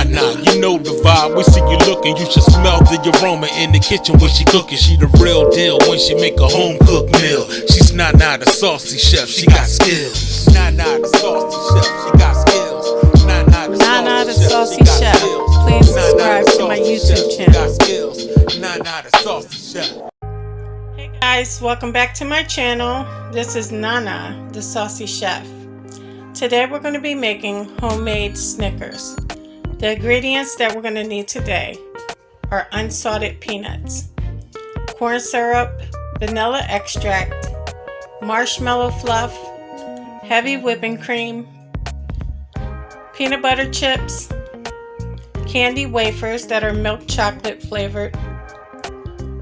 Nana, you know the vibe. We see you looking, you should smell the aroma in the kitchen when she cooking. She the real deal when she make a home cooked meal. She's Nana the saucy chef, she got skills. Nana the saucy chef, she got skills. Nana the Saucy Chef. Please subscribe to my YouTube channel. Nana the Saucy Chef. Hey guys, welcome back to my channel. This is Nana the Saucy Chef. Today we're going to be making homemade Snickers. The ingredients that we're going to need today are unsalted peanuts, corn syrup, vanilla extract, marshmallow fluff, heavy whipping cream, peanut butter chips, candy wafers that are milk chocolate flavored,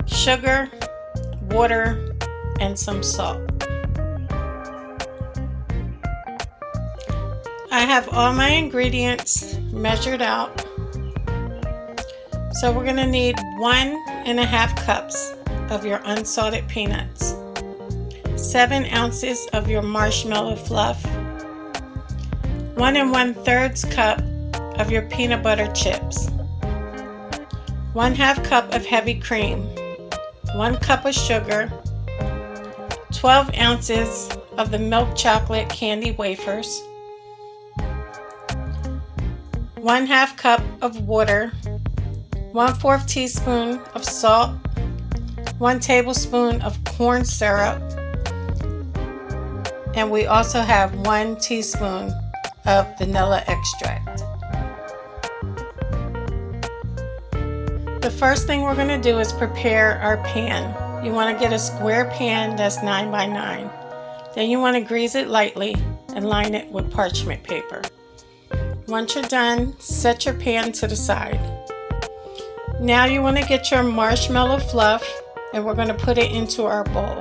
sugar, water, and some salt. I have all my ingredients measured out. So we're going to need 1.5 cups of your unsalted peanuts, 7 ounces of your marshmallow fluff, 1 1/3 cup of your peanut butter chips, 1/2 cup of heavy cream, 1 cup of sugar, 12 ounces of the milk chocolate candy wafers, 1/2 cup of water, 1/4 teaspoon of salt, 1 tablespoon of corn syrup, and we also have 1 teaspoon of vanilla extract. The first thing we're going to do is prepare our pan. You want to get a square pan that's 9 by 9. Then you want to grease it lightly and line it with parchment paper. Once you're done, set your pan to the side. Now you want to get your marshmallow fluff and we're going to put it into our bowl.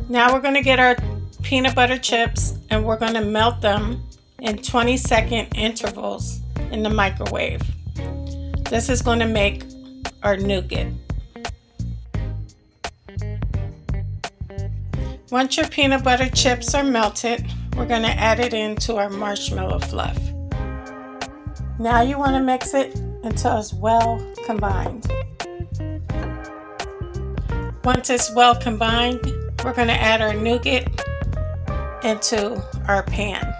Now we're going to get our peanut butter chips and we're going to melt them in 20-second intervals in the microwave. This is going to make our nougat. Once your peanut butter chips are melted, we're going to add it into our marshmallow fluff. Now you want to mix it until it's well combined. Once it's well combined, we're going to add our nougat into our pan.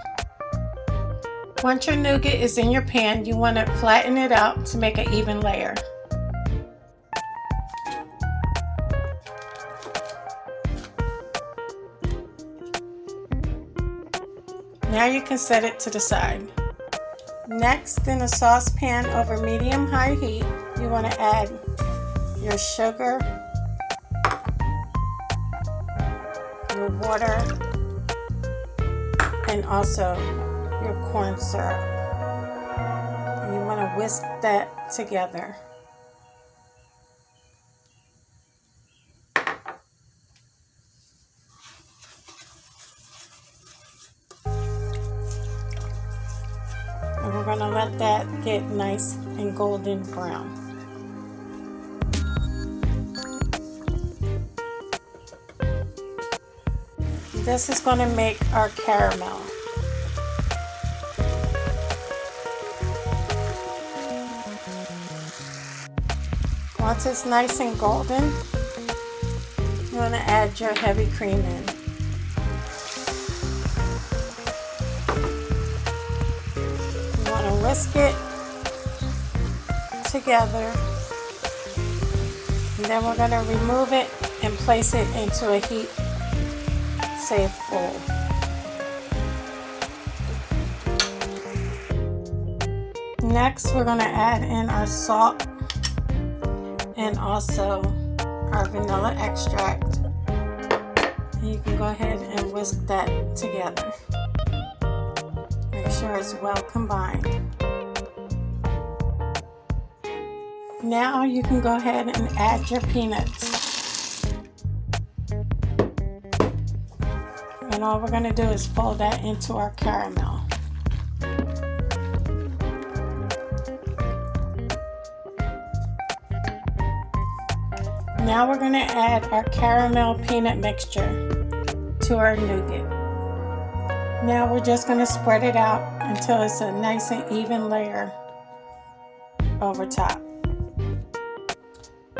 Once your nougat is in your pan, you want to flatten it out to make an even layer. Now you can set it to the side. Next, in a saucepan over medium-high heat, you want to add your sugar, your water, and also your corn syrup. And you want to whisk that together. And we're going to let that get nice and golden brown. This is going to make our caramel. Once it's nice and golden, you want to add your heavy cream in. You want to whisk it together, and then we're going to remove it and place it into a heat-safe bowl. Next, we're going to add in our salt and also our vanilla extract. And you can go ahead and whisk that together. Make sure it's well combined. Now you can go ahead and add your peanuts. And all we're going to do is fold that into our caramel. Now we're going to add our caramel peanut mixture to our nougat. Now we're just going to spread it out until it's a nice and even layer over top.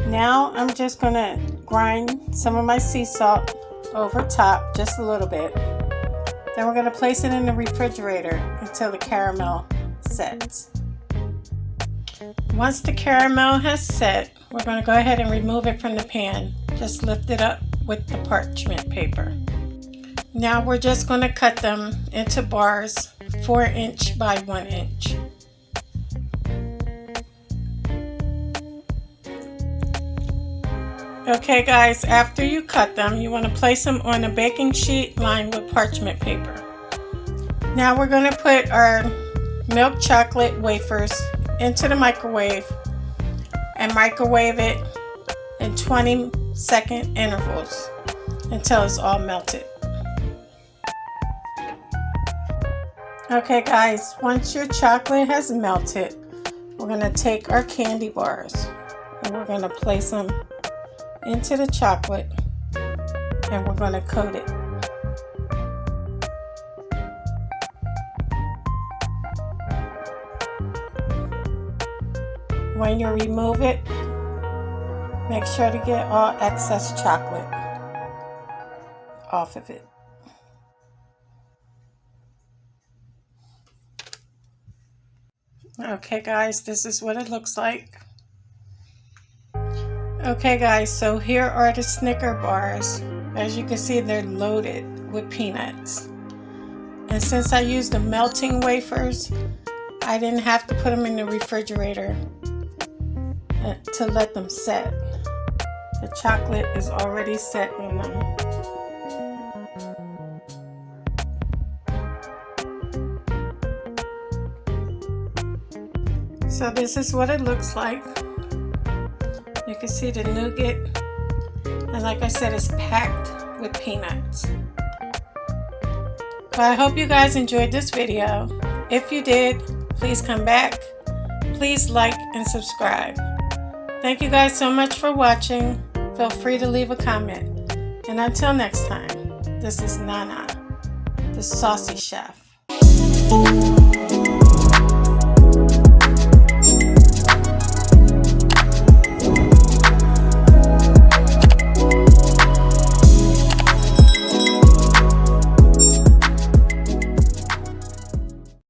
Now I'm just going to grind some of my sea salt over top, just a little bit. Then we're going to place it in the refrigerator until the caramel sets. Once the caramel has set, we're going to go ahead and remove it from the pan. Just lift it up with the parchment paper. Now we're just going to cut them into bars 4 inch by 1 inch. Okay guys, after you cut them, you want to place them on a baking sheet lined with parchment paper. Now we're going to put our milk chocolate wafers into the microwave and microwave it in 20-second intervals until it's all melted. Okay guys, once your chocolate has melted, we're going to take our candy bars and we're going to place them into the chocolate and we're going to coat it. When you remove it, make sure to get all excess chocolate off of it. Okay guys, this is what it looks like. Okay guys, so here are the Snicker bars. As you can see, they're loaded with peanuts. And since I used the melting wafers, I didn't have to put them in the refrigerator to let them set. The chocolate is already set on them. So this is what it looks like. You can see the nougat, and like I said, it's packed with peanuts. But I hope you guys enjoyed this video. If you did, please come back. Please like and subscribe. Thank you guys so much for watching. Feel free to leave a comment. And until next time, this is Nana, the Saucy Chef.